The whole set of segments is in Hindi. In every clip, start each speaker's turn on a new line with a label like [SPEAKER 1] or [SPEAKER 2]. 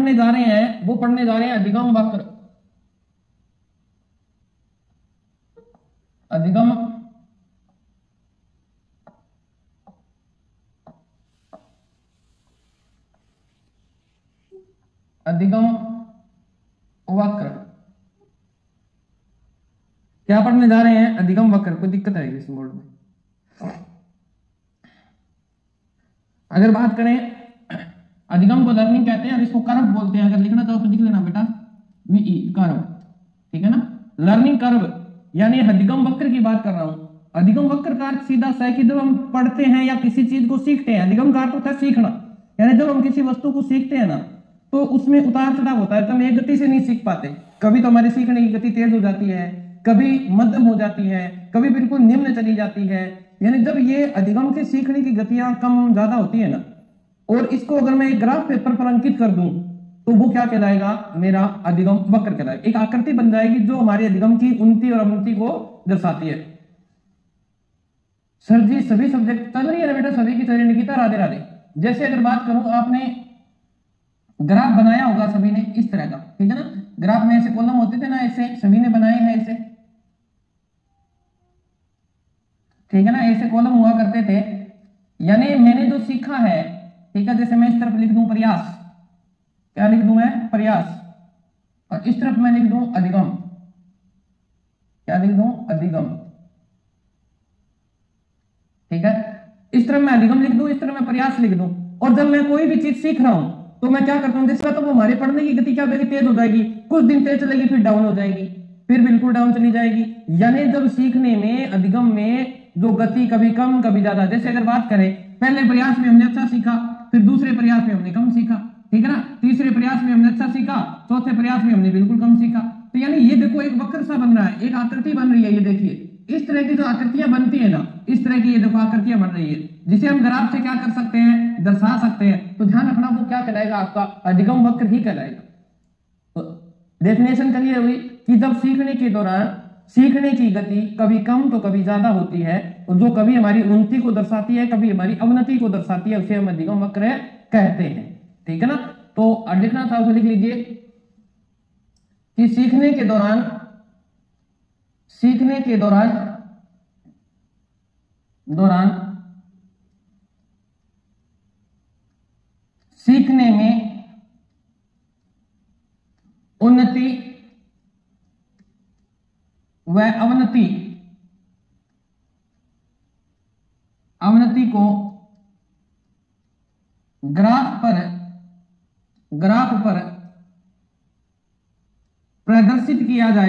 [SPEAKER 1] पढ़ने जा रहे हैं वो पढ़ने जा रहे हैं अधिगम वक्र। अधिगम अधिगम वक्र क्या पढ़ने जा रहे हैं? अधिगम वक्र। कोई दिक्कत आएगी इस बोर्ड में? अगर बात करें अधिगम को लर्निंग कहते हैं और इसको कर्व बोलते हैं। अगर लिखना चाहो तो लिख लेना बेटा वीई कर्व, ठीक है ना। लर्निंग कर्व यानी अधिगम वक्र की बात कर रहा हूं। अधिगम वक्र का अर्थ सीधा सा है कि जब हम पढ़ते हैं या किसी चीज को सीखते हैं, अधिगम का अर्थ होता है सीखना, यानी जब हम किसी वस्तु को सीखते हैं ना तो उसमें उतार चढ़ाव होता है। तो हम एक गति से नहीं सीख पाते। कभी तो हमारी सीखने की गति तेज हो जाती है, कभी मध्यम हो जाती है, कभी बिल्कुल निम्न चली जाती है। यानी जब ये अधिगम के सीखने की गतियां कम ज्यादा होती है ना, और इसको अगर मैं एक ग्राफ पेपर पर अंकित कर दूं तो वो क्या कहलाएगा? मेरा अधिगम वक्र कहलाएगा। एक आकृति बन जाएगी जो हमारे अधिगम की उन्नति और अवनति को दर्शाती है। सर जी सभी सब्जेक्ट चल रही है ना बेटा? सभी की चल निकिता राधे राधे। जैसे अगर बात करूं, आपने ग्राफ बनाया होगा सभी ने इस तरह का, ठीक है ना। ग्राफ में ऐसे कॉलम होते थे ना, ऐसे सभी ने बनाए हैं ऐसे, ठीक है ना। ऐसे कॉलम हुआ करते थे। यानी मैंने जो सीखा है, ठीक है, जैसे मैं इस तरफ लिख दूं प्रयास, क्या लिख दूं मैं? प्रयास। और इस तरफ मैं लिख दूं अधिगम, क्या लिख दूं? अधिगम, ठीक है। इस तरफ मैं अधिगम लिख दूं, इस तरफ मैं प्रयास लिख दूं। और जब मैं कोई भी चीज सीख रहा हूं तो मैं क्या करता हूं? जिसका तो वो हमारे पढ़ने की गति क्या होगी? तेज हो जाएगी। कुछ दिन तेज चलेगी, फिर डाउन हो जाएगी, फिर बिल्कुल डाउन चली जाएगी। यानी जब सीखने में अधिगम में जो गति कभी कम कभी ज्यादा, जैसे अगर बात करें पहले प्रयास में हमने अच्छा सीखा, फिर दूसरे प्रयास में हमने कम सीखा, ठीक है ना। तीसरे प्रयास में हमने अच्छा सीखा, चौथे प्रयास में हमने बिल्कुल कम सीखा। तो यानी ये देखो एक वक्र सा बन रहा है, एक आकृति बन रही है। ये देखिए इस तरह की जो आकृतियां बनती है ना, इस तरह की ये देखो आकृतियां बन रही है, जिसे हम ग्राफ से क्या कर सकते हैं? दर्शा सकते हैं। तो ध्यान रखना वो क्या कहलाएगा? आपका अधिगम वक्र ही कहलाएगा। तो डेफिनेशन क्लियर हुई कि जब सीखने के दौरान सीखने की गति कभी कम तो कभी ज्यादा होती है, और जो कभी हमारी उन्नति को दर्शाती है, कभी हमारी अवनति को दर्शाती है, उसे हम अधिगम वक्र कहते हैं, ठीक है ना। तो लिखना था उसे लिख लीजिए कि सीखने के दौरान सीखने में उन्नति व अवनति को ग्राफ पर प्रदर्शित किया जाता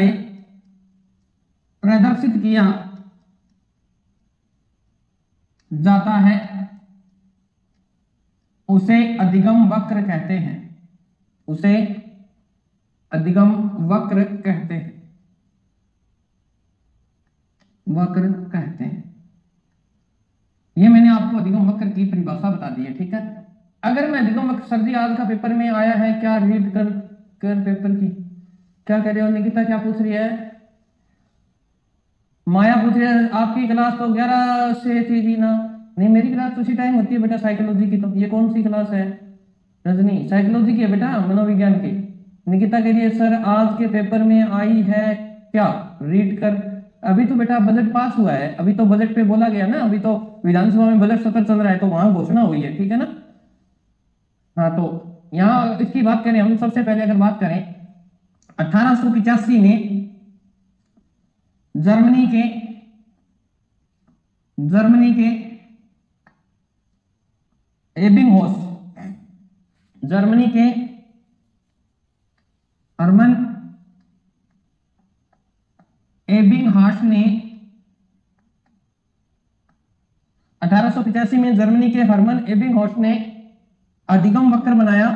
[SPEAKER 1] है, उसे अधिगम वक्र कहते हैं। उसे अधिगम वक्र कहते हैं, ये मैंने आपको अधिगम वक्र की परिभाषा बता दी है, ठीक है। अगर मैं अधिगम वक्र, सर जी आज का पेपर में आया है क्या? रीड कर पेपर की क्या कह रहे हो? निकिता क्या पूछ रही है? माया पूछ रही है आपकी क्लास तो 11 से थी ना? नहीं, मेरी क्लास तो उसी टाइम होती है बेटा साइकोलॉजी की। तो ये कौन सी क्लास है? रजनी साइकोलॉजी की है बेटा, मनोविज्ञान की। निकिता कह रही है सर आज के पेपर में आई है क्या? रीड कर। अभी तो बेटा बजट पास हुआ है, अभी तो बजट पे बोला गया ना, अभी तो विधानसभा में बजट सत्र चल रहा है, तो वहां घोषणा हुई है, ठीक है ना। हाँ, तो यहाँ इसकी बात करें हम, सबसे पहले अगर बात करें 1885 में जर्मनी के हर्मन एबिंगहास ने 1885 में जर्मनी के हर्मन एबिंगहास ने अधिगम वक्र बनाया,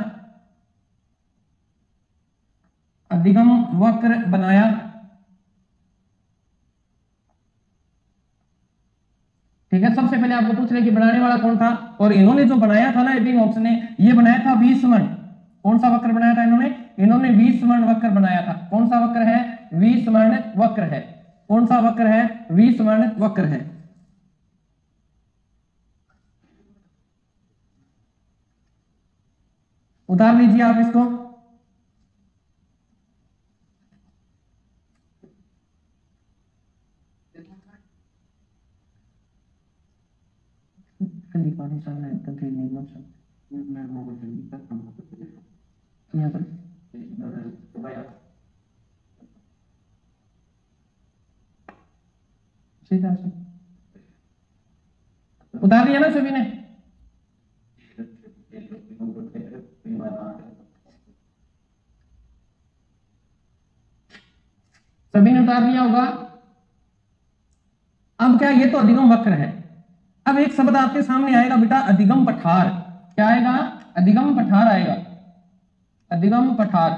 [SPEAKER 1] ठीक है। सबसे पहले आपको पूछ रहे कि बनाने वाला कौन था, और इन्होंने जो बनाया था ना एबिंगहास ने, ये बनाया था वीसमन। कौन सा वक्र बनाया था इन्होंने वीसमन वक्र बनाया था। कौन सा वक्र है? वीसमन वक्र है। कौन सा वक्र है? वीसमन वक्र है। उतार लीजिए आप इसको। पानी सामने कंट्री नहीं मत यहाँ पर सीधा से उतार दिया ना सभी ने। सभी ने उतार लिया होगा। अब क्या, ये तो अधिगम वक्र है। अब एक शब्द आपके सामने आएगा बेटा, अधिगम पठार। क्या आएगा? अधिगम पठार आएगा। अधिगम पठार,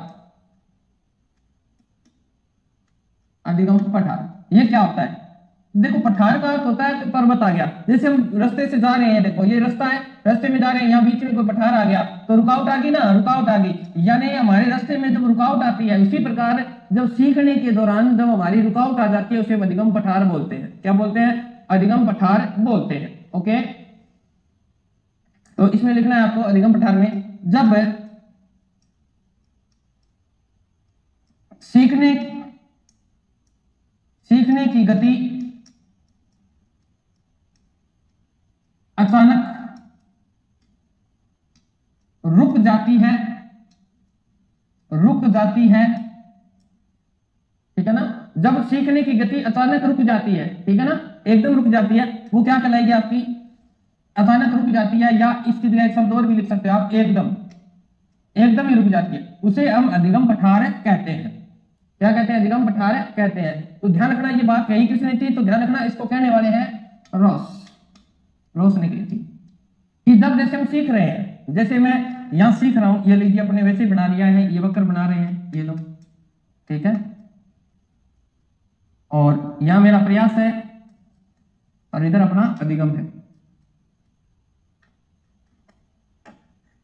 [SPEAKER 1] अधिगम पठार ये क्या होता है? देखो पठार का अर्थ होता है पर्वत आ गया। जैसे हम रास्ते से जा रहे हैं, देखो ये रास्ता है, रास्ते में जा रहे हैं, यहाँ बीच में कोई पठार आ गया तो रुकावट आ गई ना, रुकावट आ गई। यानी हमारे रास्ते में जब रुकावट आती है, उसी प्रकार जब सीखने के दौरान जब हमारी रुकावट आ जाती है, उसे अधिगम पठार बोलते हैं। क्या बोलते हैं? अधिगम पठार बोलते हैं। ओके, तो इसमें लिखना है आपको अधिगम पठार में, जब सीखने की गति अचानक रुक जाती है, ठीक है ना। जब सीखने की गति अचानक रुक जाती है, ठीक है ना, एकदम रुक जाती है, वो क्या कहलाएगी आपकी? अचानक रुक जाती है, या इसकी जगह एक शब्द और भी लिख सकते हो आप, एकदम ही रुक जाती है, उसे हम अधिगम पठार कहते हैं। क्या कहते हैं? अधिगम पठार कहते हैं। तो ध्यान रखना, ये बात कही किसने थी? तो ध्यान रखना, इसको कहने वाले हैं रोस ने कही थी कि जब जैसे हम सीख रहे हैं, जैसे मैं यहां सीख रहा हूं, ये लीजिए अपने वैसे बना लिया है, ये वक्र बना रहे हैं ये लोग, ठीक है, और यहां मेरा प्रयास है और इधर अपना अधिगम है।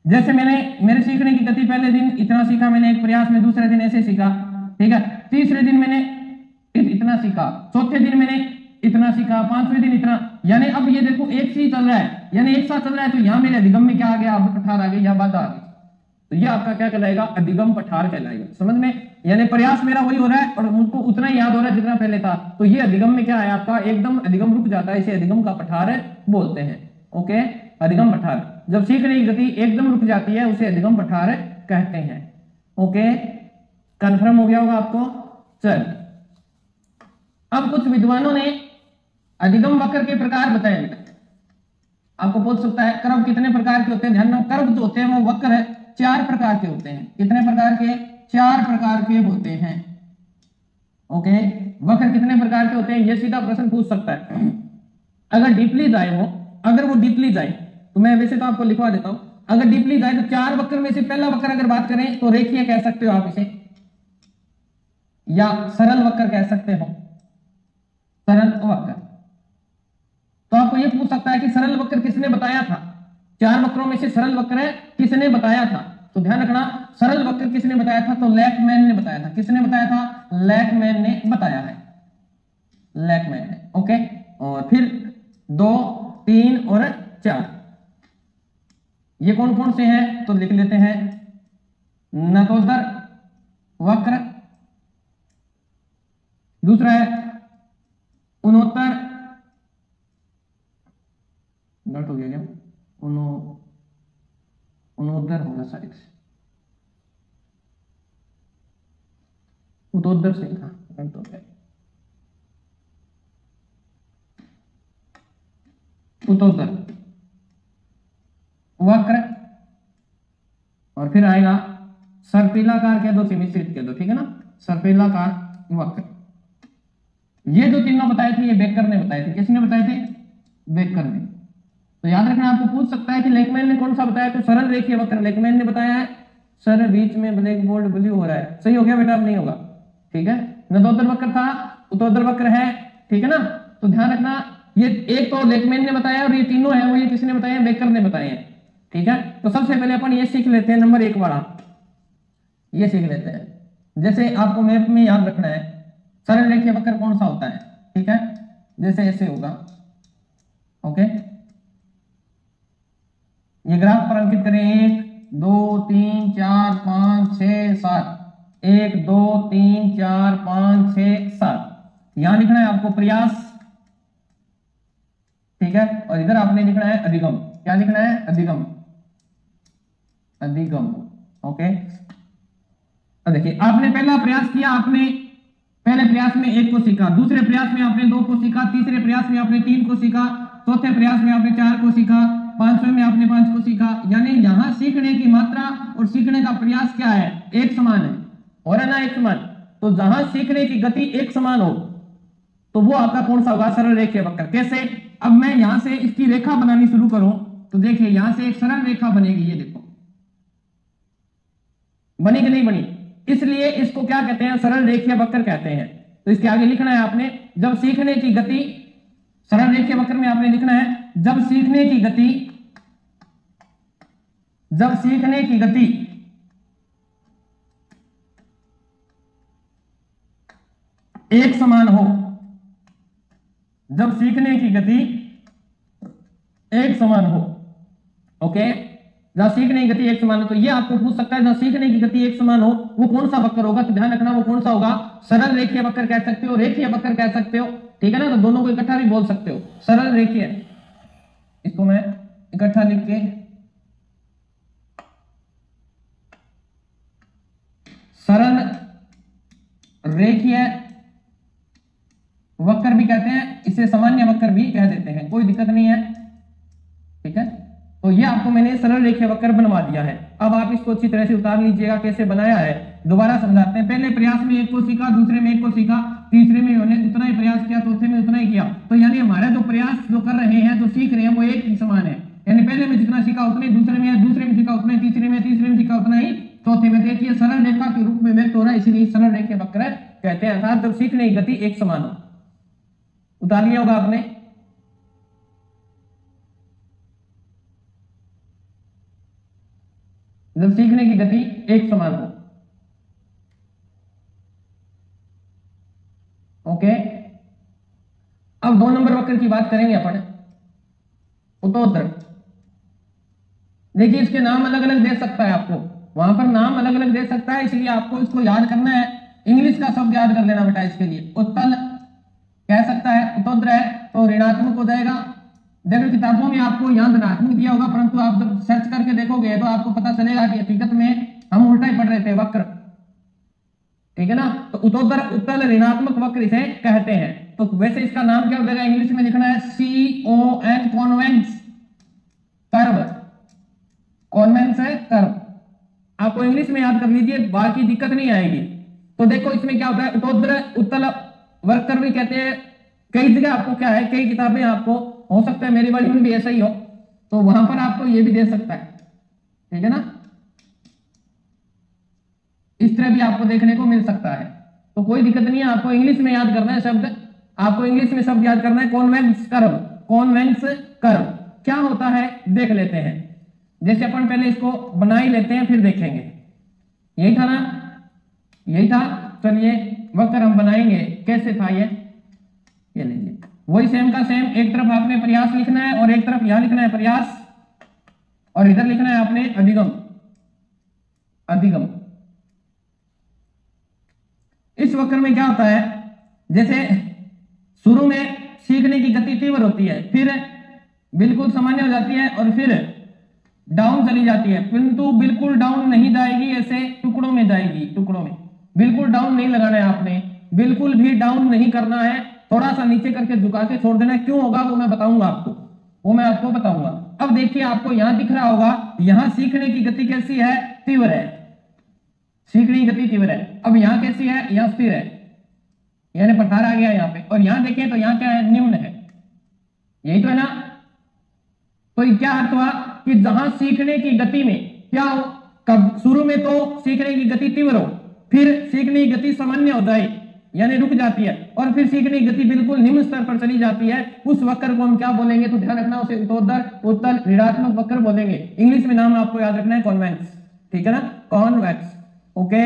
[SPEAKER 1] जैसे मेरे सीखने की गति, पहले दिन इतना सीखा मैंने एक प्रयास में, दूसरे दिन ऐसे सीखा, ठीक है, तीसरे दिन मैंने इतना सीखा, चौथे दिन मैंने इतना सीखा, पांचवें दिन इतना। यानी अब ये देखो एक से ही चल रहा है, यानी एक साथ चल रहा है, तो यहां मेरे अधिगम में क्या आ गया? अब पठार आ गई, यहां बाधा आ गई, तो ये आपका क्या कहलाएगा? अधिगम पठार कहलाएगा। समझ में? यानी प्रयास मेरा वही हो रहा है और मुझको उतना ही याद हो रहा है जितना पहले था। तो ये अधिगम में क्या है आपका? एकदम अधिगम रुक जाता है, इसे अधिगम का पठार बोलते हैं। ओके, अधिगम पठार, जब सीखने की गति एकदम रुक जाती है, उसे अधिगम पठार कहते हैं। ओके, कंफर्म हो गया होगा आपको। चल, अब कुछ विद्वानों ने अधिगम वक्र के प्रकार बताए बेटा। आपको पूछ सकता है कर्व कितने प्रकार के होते हैं? ध्यान रखो, कर्व जो होते हैं वो वक्र 4 प्रकार के होते हैं। कितने प्रकार के? 4 प्रकार के होते हैं। ओके, वक्र कितने प्रकार के होते हैं? ये सीधा प्रश्न पूछ सकता है। अगर डीपली जाए वो, अगर वो डीपली जाए, तो मैं वैसे तो आपको लिखवा देता हूं, अगर डीपली जाए तो 4 वक्र में से पहला वक्र अगर बात करें तो रेखीय कह सकते हो आप इसे, या सरल वक्र कह सकते हो, सरल वक्र। तो आपको यह पूछ सकता है कि सरल वक्र किसने बताया था? 4 वक्रों में से सरल वक्र किसने बताया था? तो ध्यान रखना, सरल वक्र किसने बताया था? तो लैकमैन ने बताया था। किसने बताया था? लैकमैन ने बताया है, लैकमैन ने। ओके, और फिर 2, 3 और 4 ये कौन कौन से हैं? तो लिख लेते हैं, नतोदर वक्र, दूसरा है उनोत्तर, गलत हो गया क्या? उनोत्तर होगा शायद, उतोत्तर से था, गलत हो गया, उतोत्तर वक्र, और फिर आएगा सर्पिलाकार कह दो, मिश्रित कह दो, ठीक है ना, सर्पिलाकार वक्र। ये जो तीनों बताए थे, ये बेकर ने बताए थे। किसने बताए थे? बेकर ने। तो याद रखना, आपको पूछ सकता है कि लैकमैन ने कौन सा बताया? तो सरल रेखीय वक्र लैकमैन ने बताया है। सर बीच में ब्लैक बोर्ड ब्लू हो रहा है, सही हो गया बेटा? अब नहीं होगा, ठीक है। नतोदर वक्र था, उतोदर वक्र है, ठीक है ना। तो ध्यान रखना, ये एक तो लैकमैन ने बताया और ये तीनों है वो ये किसने बताए हैं? बेकर ने बताए हैं, ठीक है। तो सबसे पहले अपन ये सीख लेते हैं, नंबर 1 वाला ये सीख लेते हैं। जैसे आपको मैप में याद रखना है सरल रेखीय वक्र कौन सा होता है, ठीक है। जैसे ऐसे होगा, ओके, ये ग्राफ पर अंकित करें, 1 2 3 4 5 6 7, 1 2 3 4 5 6 7। यहां लिखना है आपको प्रयास, ठीक ठीक है। और इधर आपने लिखना है अधिगम। क्या लिखना है? अधिगम, अधिगम। ओके, अब देखिए आपने पहला प्रयास किया, आपने पहले प्रयास में 1 को सीखा, दूसरे प्रयास में आपने 2 को सीखा, तीसरे प्रयास में आपने 3 को सीखा, चौथे प्रयास में आपने 4 को सीखा, पांचवें में आपने 5 को सीखा। यानी यहां सीखने की मात्रा और सीखने का प्रयास क्या है? एक समान है, और है ना एक समान। तो जहां सीखने की गति एक समान हो तो वो आपका कौन सा होगा? सरल रेखीय वक्र। कैसे? अब मैं यहां से इसकी रेखा बनानी शुरू करूं तो देखिए यहां से एक सरल रेखा बनेगी, ये देखो बनी कि नहीं बनी? इसलिए इसको क्या कहते हैं? सरल रेखीय वक्र कहते हैं। तो इसके आगे लिखना है आपने, जब सीखने की गति, सरल रेखीय वक्र में आपने लिखना है जब सीखने की गति, जब सीखने की गति एक समान हो, जब सीखने की गति एक समान हो। ओके, जब सीखने की गति एक समान हो, तो ये आपको पूछ सकता है जब सीखने की गति एक समान हो वो कौन सा वक्र होगा? तो ध्यान रखना वो कौन सा होगा? सरल रेखीय वक्र कह सकते हो, रेखीय वक्र कह सकते हो, ठीक है ना। तो दोनों को इकट्ठा भी बोल सकते हो, सरल रेखीय। इसको मैं इकट्ठा लिख के सरल रेखीय वक्र भी कहते हैं, इसे सामान्य वक्र भी कह देते हैं, कोई दिक्कत नहीं है, ठीक है। तो ये आपको मैंने सरल रेखीय वक्र बनवा दिया है। अब आप इसको अच्छी तरह से उतार लीजिएगा कैसे बनाया है। दोबारा समझाते हैं। पहले प्रयास में 1 को सीखा, दूसरे में 1 को सीखा, तीसरे में उन्होंने उतना ही प्रयास किया, चौथे में उतना ही किया। तो यानी हमारे जो प्रयास जो कर रहे हैं, जो सीख रहे हैं, वो एक ही समान है। यानी पहले में जितना सीखा उतने, दूसरे में सीखा उतना, तीसरे में सीखा उतना ही, चौथे में। देखिए सरल रेखा के रूप में व्यक्त हो रहा है, इसीलिए सरल रेखीय वक्र कहते हैं, अर्थात जब सीखने की गति एक समान हो। उतार लिया होगा आपने। जब सीखने की गति एक समान हो। ओके, अब 2 नंबर वक्र की बात करेंगे अपन, उत्तरोत्तर। देखिए इसके नाम अलग अलग दे सकता है आपको, वहां पर नाम अलग अलग दे सकता है, इसलिए आपको इसको याद करना है। इंग्लिश का शब्द याद कर लेना बेटा इसके लिए। उत्तल कह सकता है, उत्तरोत्तर है तो ऋणात्मक हो जाएगा। देखो किताबों में आपको यहाँ धनात्मक दिया होगा, परंतु आप जब सर्च करके देखोगे तो आपको पता चलेगा कि हकीकत में हम उल्टा ही पढ़ रहे थे, वक्र, ठीक है ना। तो उत्तरोत्तर, उत्तल ऋणात्मक वक्र इसे कहते हैं। तो वैसे इसका नाम क्या हो जाएगा? इंग्लिश में लिखना है CON, कॉन्वेक्स कर्व, कॉन्वेक्स है कर्व। आपको इंग्लिश में याद कर लीजिए, बाकी दिक्कत नहीं आएगी। तो देखो इसमें क्या होता है, उत्तरोत्तर उत्तल वक्र भी कहते हैं। कई जगह आपको क्या है, कई किताबें आपको हो सकता है मेरी वाली में भी ऐसा ही हो, तो वहां पर आपको ये भी दे सकता है, ठीक है ना। इस तरह भी आपको देखने को मिल सकता है, तो कोई दिक्कत नहीं है। आपको इंग्लिश में याद करना है शब्द, आपको इंग्लिश में शब्द याद करना है। कॉन्वेक्स कर्व, कॉन्वेक्स कर्व क्या होता है देख लेते हैं। जैसे अपन पहले इसको बना ही लेते हैं, फिर देखेंगे। यही था ना, यही था। चलिए वक्र हम बनाएंगे, कैसे था ये लीजिए, वही सेम का सेम। एक तरफ आपने प्रयास लिखना है और एक तरफ यहां लिखना है प्रयास, और इधर लिखना है आपने अधिगम, अधिगम। इस वक्र में क्या होता है, जैसे शुरू में सीखने की गति तीव्र होती है, फिर बिल्कुल सामान्य हो जाती है, और फिर डाउन चली जाती है। परंतु बिल्कुल डाउन नहीं जाएगी, ऐसे टुकड़ों में जाएगी, टुकड़ों में। बिल्कुल डाउन नहीं लगाना है आपने, बिल्कुल भी डाउन नहीं करना है, थोड़ा सा नीचे करके झुका के छोड़ देना है। क्यों होगा वो मैं बताऊंगा आपको, वो मैं आपको बताऊंगा। अब देखिए आपको यहां दिख रहा होगा, यहां सीखने की गति कैसी है? तीव्र है, सीखने की गति तीव्र है। अब यहां कैसी है? यहां स्थिर है, यानी प्रसार आ गया यहाँ पे। और यहां देखें तो यहां क्या है? निम्न है, यही तो है ना। तो क्या अर्थ हुआ कि जहां सीखने की गति में क्या हो, कब शुरू में तो सीखने की गति तीव्र हो, फिर सीखने की गति सामान्य हो जाए, यानी रुक जाती है, और फिर सीखने की गति बिल्कुल निम्न स्तर पर चली जाती है, उस वक्र को हम क्या बोलेंगे? तो ध्यान रखना, उसे उत्तरोत्तर उत्तल ऋणात्मक वक्र बोलेंगे। इंग्लिश में नाम आपको याद रखना है कॉन्वेक्स, ठीक है ना, कॉन्वेक्स। ओके,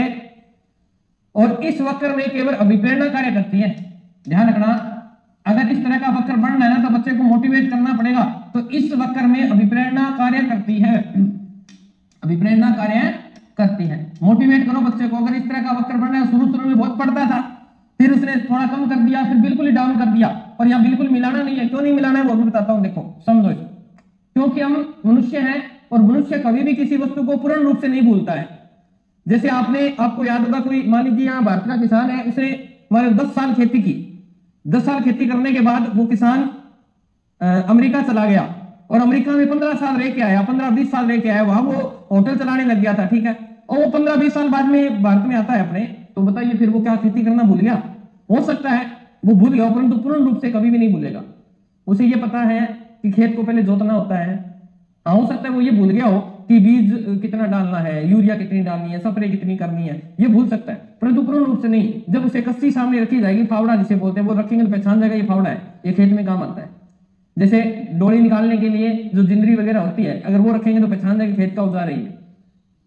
[SPEAKER 1] और इस वक्र में केवल अभिप्रेरणा कार्य करती है। ध्यान रखना, अगर इस तरह का वक्र बनना है ना तो बच्चे को मोटिवेट करना पड़ेगा। तो इस वक्र में अभिप्रेरणा कार्य करती है, अभिप्रेरणा कार्य करती है। मोटिवेट करो बच्चे को। अगर इस तरह का वक्र बनना है, शुरू में बहुत पढ़ता था, फिर उसने थोड़ा कम कर दिया, फिर बिल्कुल ही डाउन कर दिया, और यहाँ बिल्कुल मिलाना नहीं है। क्यों नहीं मिलाना है वो भी बताता हूँ, देखो समझो इसको। क्योंकि हम मनुष्य हैं और मनुष्य कभी भी किसी वस्तु को पूर्ण रूप से नहीं भूलता है। जैसे आपको याद होगा, कोई मान लीजिए यहाँ भारत का किसान है, उसने हमारे 10 साल खेती की, 10 साल खेती करने के बाद वो किसान अमेरिका चला गया और अमेरिका में 15 साल रह के आया, 15-20 साल रह के आया, वहां वो होटल चलाने लग गया था, ठीक है। और वो 15-20 साल बाद में भारत में आता है अपने, तो बताइए फिर वो क्या खेती करना भूल गया? हो सकता है वो भूल गया, परंतु पूर्ण रूप से कभी भी नहीं भूलेगा। उसे ये पता है कि खेत को पहले जोतना होता है। हाँ, हो सकता है वो ये भूल गया हो कि बीज कितना डालना है, यूरिया कितनी डालनी है, स्प्रे कितनी करनी है, ये भूल सकता है, परंतु पूर्ण रूप से नहीं। जब उसे कस्सी सामने रखी जाएगी, फावड़ा जिसे बोलते हैं, वो रखेंगे तो पहचान जाएगा ये फावड़ा है, ये खेत में काम आता है। जैसे डोली निकालने के लिए जो जिंदरी वगैरह होती है, अगर वो रखेंगे तो पहचान जाएगा खेत का औजार है।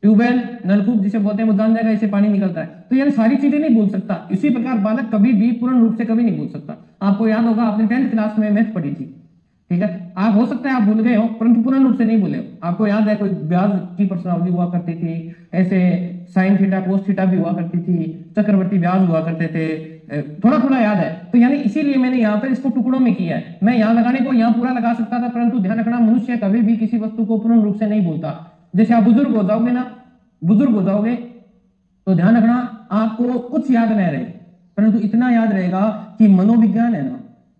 [SPEAKER 1] ट्यूबवेल, नलकूप जिसे बोलते हैं, वो जान जाएगा इससे पानी निकलता है। तो यानी सारी चीजें नहीं भूल सकता। इसी प्रकार बालक कभी भी पूर्ण रूप से कभी नहीं भूल सकता। आपको याद होगा, आपने 10th क्लास में मैथ पढ़ी थी, ठीक है। आप हो सकता है आप भूल गए हो, परंतु पूर्ण रूप से नहीं भूले हो। आपको याद है कोई ब्याज की प्रश्नावली हुआ करती थी, ऐसे साइन थीटा कोस थीटा भी हुआ करती थी, चक्रवर्ती ब्याज हुआ करते थे, थोड़ा थोड़ा याद है। तो यानी इसीलिए मैंने यहाँ पर इसको टुकड़ों में किया है। मैं यहाँ लगाने को यहाँ पूरा लगा सकता था, परंतु ध्यान रखना मनुष्य कभी भी किसी वस्तु को पूर्ण रूप से नहीं भूलता। जैसे आप बुजुर्ग हो जाओगे ना, बुजुर्ग हो जाओगे तो ध्यान रखना आपको कुछ याद नहीं रहे, परंतु इतना याद रहेगा कि मनोविज्ञान है ना,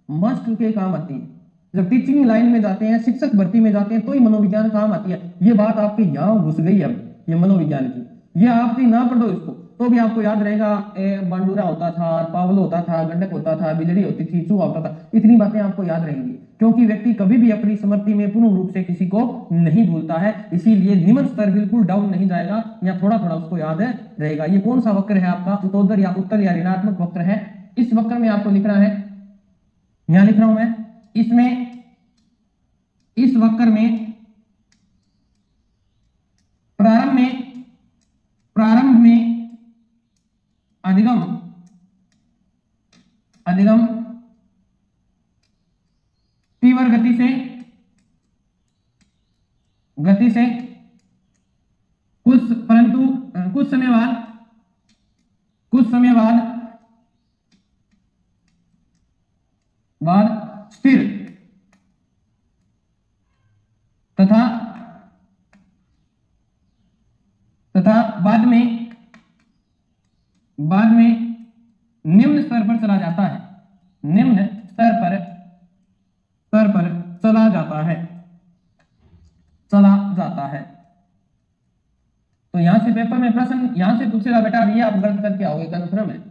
[SPEAKER 1] मास्टर के काम आती है। जब टीचिंग लाइन में जाते हैं, शिक्षक भर्ती में जाते हैं, तो ही मनोविज्ञान काम आती है। ये बात आपके यहाँ घुस गई अब, ये मनोविज्ञान की, ये आपकी ना पढ़ो इसको तो भी आपको याद रहेगा। बांडूरा होता था, पावलो होता था, गंडक होता था, बिजली होती थी, चूहा होता था, इतनी बातें आपको याद रहेंगी। क्योंकि व्यक्ति कभी भी अपनी स्मृति में पूर्ण रूप से किसी को नहीं भूलता है, इसीलिए निम्न स्तर बिल्कुल डाउन नहीं जाएगा, या थोड़ा थोड़ा उसको याद रहेगा। ये कौन सा वक्र है आपका? उत्तोदर या उत्तल या ऋणात्मक वक्र है। इस वक्र में आपको लिखना है, यहां लिख रहा हूं मैं, इसमें इस वक्र में प्रारंभ में अधिगम तीव्र गति से कुछ समय बाद स्थिर तथा बाद में निम्न स्तर पर चला जाता है, निम्न स्तर पर चला जाता है। तो यहां से पेपर में प्रश्न यहां से पूछेगा, बेटा ये आप गलत करके आओगे, कन्फर्म है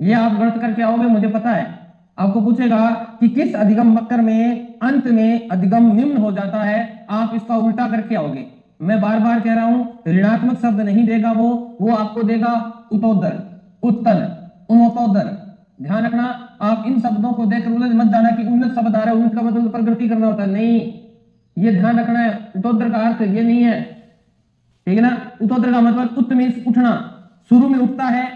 [SPEAKER 1] ये आप गलत करके आओगे, मुझे पता है। आपको पूछेगा कि किस अधिगम वक्र में अंत में अधिगम निम्न हो जाता है, आप इसका उल्टा करके आओगे। मैं बार बार कह रहा हूं, ऋणात्मक शब्द नहीं देगा वो आपको देगा उत्तोदर, उत्तल, उन्नतोदर। ध्यान रखना, आप इन शब्दों को देखकर उलझ मत जाना कि उन्नत शब्द आ रहा है, उन्नत का मतलब प्रगति करना होता है, नहीं, ये ध्यान रखना है। उत्तोदर का अर्थ ये नहीं है, ठीक है ना। उत्तोदर का मतलब उत्त में उठना, शुरू में उठता है,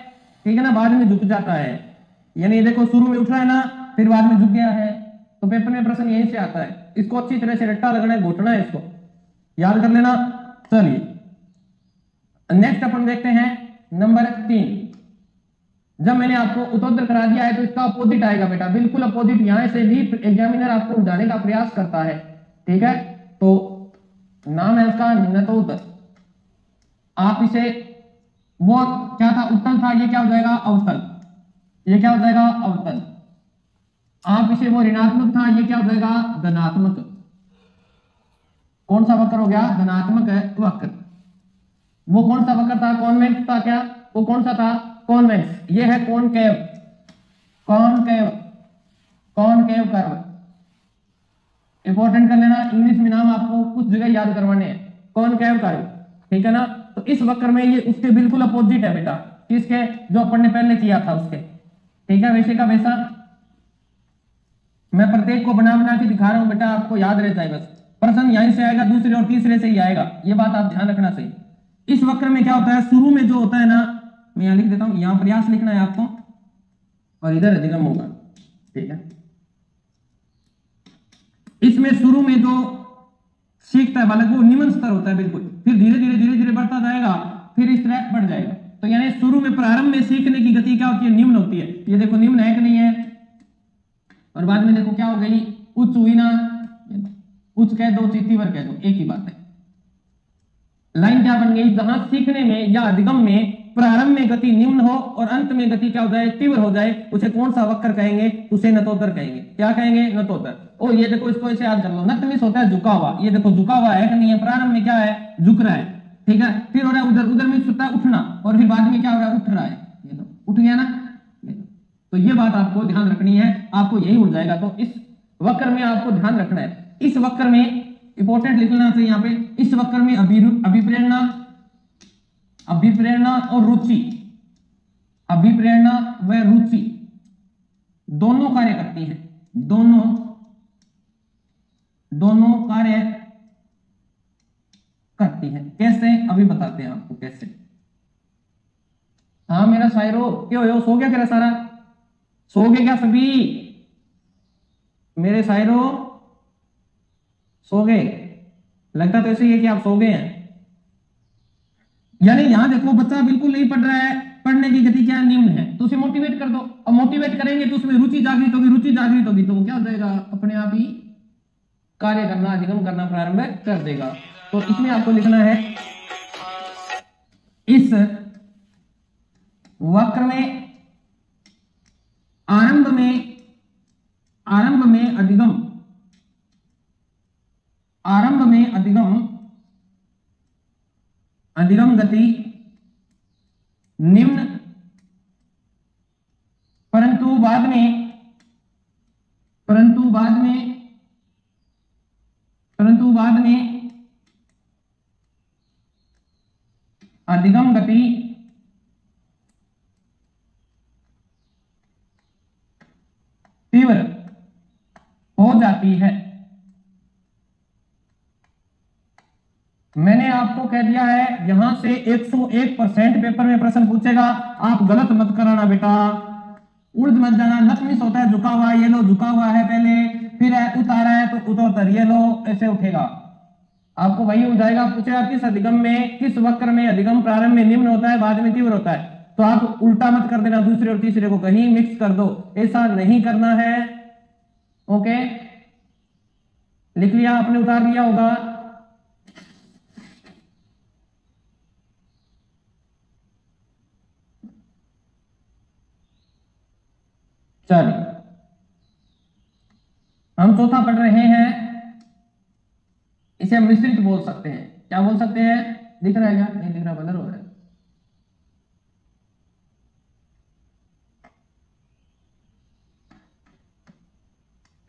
[SPEAKER 1] ठीक है ना, बाद में झुक जाता है। यानी देखो शुरू में उठ रहा है ना, फिर बाद में झुक गया है। तो पेपर में प्रश्न यहीं से आता है, इसको अच्छी तरह से रट्टा लगना है, घोटना है, इसको याद कर लेना। चलिए नेक्स्ट अपन देखते हैं नंबर 3। जब मैंने आपको उत्तोदर करा दिया है तो इसका अपोजिट आएगा बेटा, बिल्कुल अपोजिट। यहां से भी एग्जामिनर आपको उठाने का प्रयास करता है, ठीक है। तो नाम है उसका निम्नतोदर। आप इसे, वो क्या था, उत्तल था, ये क्या हो जाएगा, अवतल। ये क्या हो जाएगा, अवतल। आप इसे, वो ऋणात्मक था, ये क्या हो जाएगा, धनात्मक। कौन सा वक्र हो गया, धनात्मक है वक्र। वो कौन सा वक्र था, कॉन्वेक्स था क्या, वो कौन सा था, कॉन्वेक्स। ये है कॉनकेव, कॉनकेव कर्व। इंपॉर्टेंट कर लेना, इंग्लिश में नाम आपको कुछ जगह याद करवाने हैं, कॉनकेव कर्व, ठीक है ना। तो इस वक्र में ये उसके बिल्कुल अपोजिट है बेटा, किसके, जो अपन ने पहले किया था उसके, ठीक है। वैसे का वैसा मैं प्रत्येक को बना के दिखा रहा हूं बेटा, आपको याद रहता है। बस प्रश्न यहीं से आएगा, दूसरे और तीसरे से ही आएगा, ये बात आप ध्यान रखना सही। इस वक्र में क्या होता है, शुरू में जो होता है ना, मैं यहां लिख देता हूं, यहां प्रयास लिखना है आपको, और इधर अधिगम होगा, ठीक है। इसमें शुरू में जो सीखता है बालक, वो निम्न स्तर होता है बिल्कुल, फिर धीरे धीरे बढ़ता जाएगा, फिर इस तरह बढ़ जाएगा। तो यानी शुरू में प्रारंभ में सीखने की गति क्या होती है, निम्न होती है। ये देखो निम्न है कि नहीं है, और बाद में देखो क्या हो गई, उच्च हुई ना, उच्च कह दो तीव्र कह दो, एक ही बात है। लाइन क्या बन गई, जहां सीखने में या अधिगम में प्रारंभ में गति निम्न हो और अंत में गति क्या हो जाए, तीव्र हो जाए, उसे कौन सा वक्र कहेंगे, उसे नतोदर कहेंगे। क्या कहेंगे, नतोदर। और ये देखो इसको ऐसे याद कर लो, नतमिस होता है झुका हुआ, ये देखो झुका हुआ है कि नहीं है, प्रारंभ में क्या है, झुक रहा है, ठीक है। फिर हो रहा है उधर, उधर में होता है उठना, और फिर बाद में क्या हो रहा है, उठ रहा है, ये तो उठ गया ना। तो ये बात आपको ध्यान रखनी है, आपको यही उड़ जाएगा। तो इस वक्र में आपको ध्यान रखना है, इस वक्र में इंपॉर्टेंट लिखना चाहिए यहाँ पे, इस वक्र में अभिप्रेरणा, अभिप्रेरणा और रुचि, अभिप्रेरणा व रुचि दोनों कार्य करती हैं, दोनों कार्य करती हैं। कैसे, अभी बताते हैं आपको कैसे। हाँ मेरा शायरो, क्यों हो, सो गया तेरा सारा, सो गए क्या सभी मेरे शायरो, सो गए, लगता तो ऐसे ही है कि आप सो गए हैं। यानी यहां देखो बच्चा बिल्कुल नहीं पढ़ रहा है, पढ़ने की गति क्या निम्न है, तो उसे मोटिवेट कर दो। अब मोटिवेट करेंगे तो उसमें रुचि जागृत होगी, रुचि जागृत होगी तो वो क्या हो जाएगा, अपने आप ही कार्य करना, अधिगम करना प्रारंभ कर देगा। तो इसमें आपको लिखना है, इस वक्र में आरंभ में अधिगम, आरंभ में अधिगम गति निम्न, परंतु बाद में अधिगम गति तीव्र हो जाती है। मैंने आपको कह दिया है यहां से 101% पेपर में प्रश्न पूछेगा, आप गलत मत कराना बेटा, उड़ मत जाना। नतमिस होता है झुका हुआ, ये लो झुका हुआ है पहले, फिर उतारा है तो उतर, ये लो ऐसे उठेगा, आपको वही हो जाएगा। पूछेगा किस अधिगम में, किस वक्र में अधिगम प्रारंभ में निम्न होता है, बाद में तीव्र होता है, तो आप उल्टा मत कर देना, दूसरे और तीसरे को कहीं मिक्स कर दो, ऐसा नहीं करना है। ओके, लिख लिया आपने, उतार लिया होगा। चलिए हम चौथा पढ़ रहे हैं, इसे हम मिश्रित बोल सकते हैं। क्या बोल सकते हैं, दिख रहा है क्या, नहीं दिख रहा, बदल हो रहा है।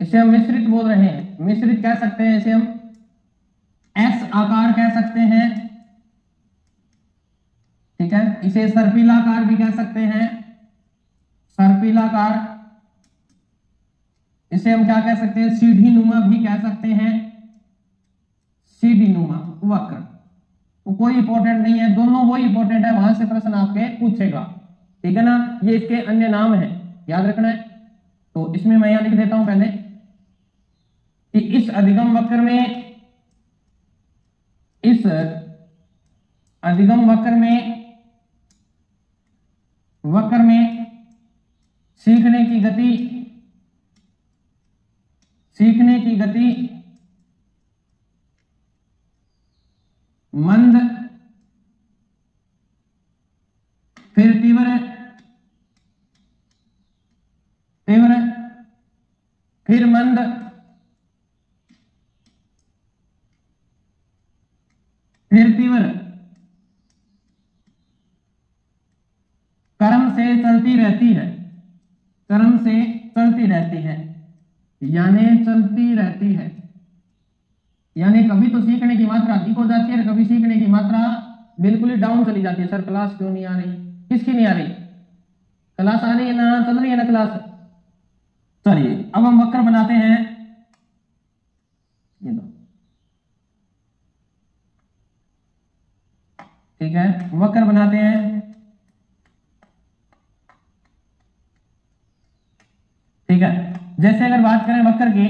[SPEAKER 1] इसे हम मिश्रित बोल रहे हैं, मिश्रित कह सकते हैं, इसे हम एक्स आकार कह सकते हैं, ठीक है। इसे सर्पिलाकार भी कह सकते हैं, सर्पिलाकार। इसे हम क्या कह सकते हैं, सीढ़ी नुमा भी कह सकते हैं, सीढ़ी नुमा वक्र। तो कोई इंपॉर्टेंट नहीं है, दोनों वही इंपॉर्टेंट है, वहां से प्रश्न आपके पूछेगा, ठीक है ना। ये इसके अन्य नाम है, याद रखना है। तो इसमें मैं यहां लिख देता हूं पहले कि इस अधिगम वक्र में, इस अधिगम वक्र में सीखने की गति मंद, फिर तीव्र, फिर मंद, फिर तीव्र, क्रम से चलती रहती है, क्रम से चलती रहती है, यानी चलती रहती है। यानी कभी तो सीखने की मात्रा अधिक हो जाती है, कभी सीखने की मात्रा बिल्कुल ही डाउन चली जाती है। सर क्लास क्यों नहीं आ रही, किसकी नहीं आ रही, क्लास आ रही है ना, चल रही है ना क्लास। चलिए अब हम वक्र बनाते हैं, ये दो, ठीक है, वक्र बनाते हैं, ठीक है। जैसे अगर बात करें वक्र की,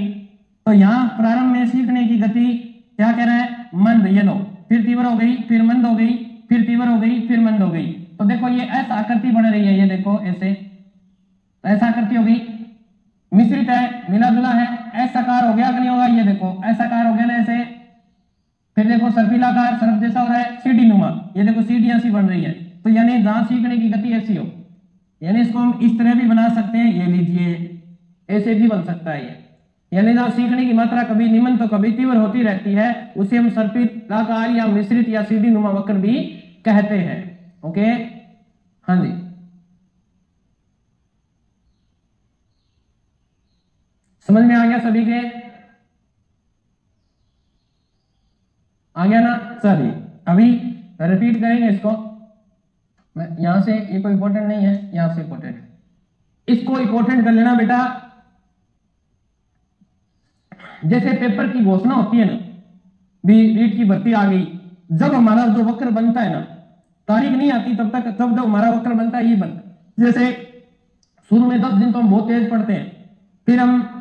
[SPEAKER 1] तो यहां प्रारंभ में सीखने की गति क्या कह रहा है, मंद, ये लो, फिर तीव्र हो गई, फिर मंद हो गई, फिर तीव्र हो गई, फिर मंद हो गई। तो देखो ये ऐसा आकृति बन रही है, ये देखो ऐसे, ऐसा आकृति हो गई, मिश्रित है, मिला जुला है, ऐसाकार हो गया कि नहीं होगा, ये देखो ऐसाकार हो गया ना ऐसे। फिर देखो सर्पिलाकार, सर्प जैसा हो रहा है, सीढ़ी नुमा, ये देखो सीढ़ियां सी बन रही है। तो यानी जहां सीखने की गति ऐसी हो, यानी इसको हम इस तरह भी बना सकते हैं, ये लीजिए ऐसे भी बन सकता है ये। यानी जहां सीखने की मात्रा कभी निम्न तो कभी तीव्र होती रहती है, उसे हम सर्पिलाकार या मिश्रित या सीढ़ी नुमा वक्र भी कहते हैं। ओके, हाँ जी, समझ में आ गया सभी के? आ गया ना? चलिए अभी रिपीट करेंगे इसको। मैं यहां से, ये कोई इंपॉर्टेंट नहीं है, यहां से इंपॉर्टेंट है, इसको इंपॉर्टेंट कर लेना बेटा। जैसे पेपर की घोषणा होती है ना, भी रीट की भर्ती आ गई, जब हमारा जो वक्र बनता है ना, तारीख नहीं आती तब तक, तब जब हमारा वक्र बनता है ये बनता। जैसे शुरू में 10 दिन तो हम बहुत तेज पढ़ते हैं, फिर हम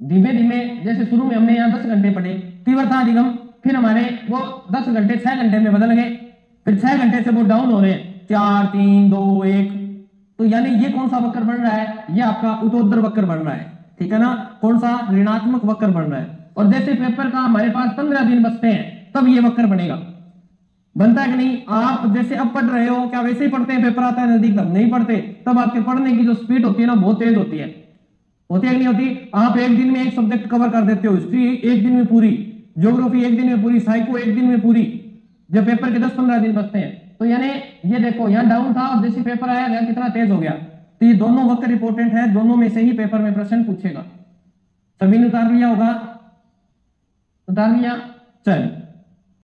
[SPEAKER 1] धीमे धीमे, जैसे शुरू में हमने यहाँ 10 घंटे पढ़े, तीव्रता अधिगम, फिर हमारे वो 10 घंटे 6 घंटे में बदल गए, फिर 6 घंटे से वो डाउन हो रहे हैं, 4 3 2 1। तो यानी ये कौन सा वक्र बन रहा है? ये आपका उत्तरोत्तर वक्र बन रहा है, ठीक है ना? कौन सा? ऋणात्मक वक्र बन रहा है। और जैसे पेपर का हमारे पास 15 दिन बचते हैं, तब ये वक्र बनेगा। बनता है कि नहीं? आप जैसे अब पढ़ रहे हो, क्या वैसे ही पढ़ते हैं? पेपर आता है नजदीक तब नहीं पढ़ते, तब आपके पढ़ने की जो स्पीड होती है ना, बहुत तेज होती है कि नहीं होती? आप एक दिन में एक सब्जेक्ट कवर कर देते हो, हिस्ट्री एक दिन में पूरी, ज्योग्राफी एक दिन में पूरी, साइको एक दिन में पूरी, जब पेपर के 10-15 दिन बचते हैं। तो यानी ये देखो, यहाँ डाउन था और जैसे पेपर आया गया कितना तेज हो गया। तो ये दोनों वक्र इंपोर्टेंट है, दोनों में से ही पेपर में प्रश्न पूछेगा। सभी ने उतार लिया होगा? उतार लिया? चलिए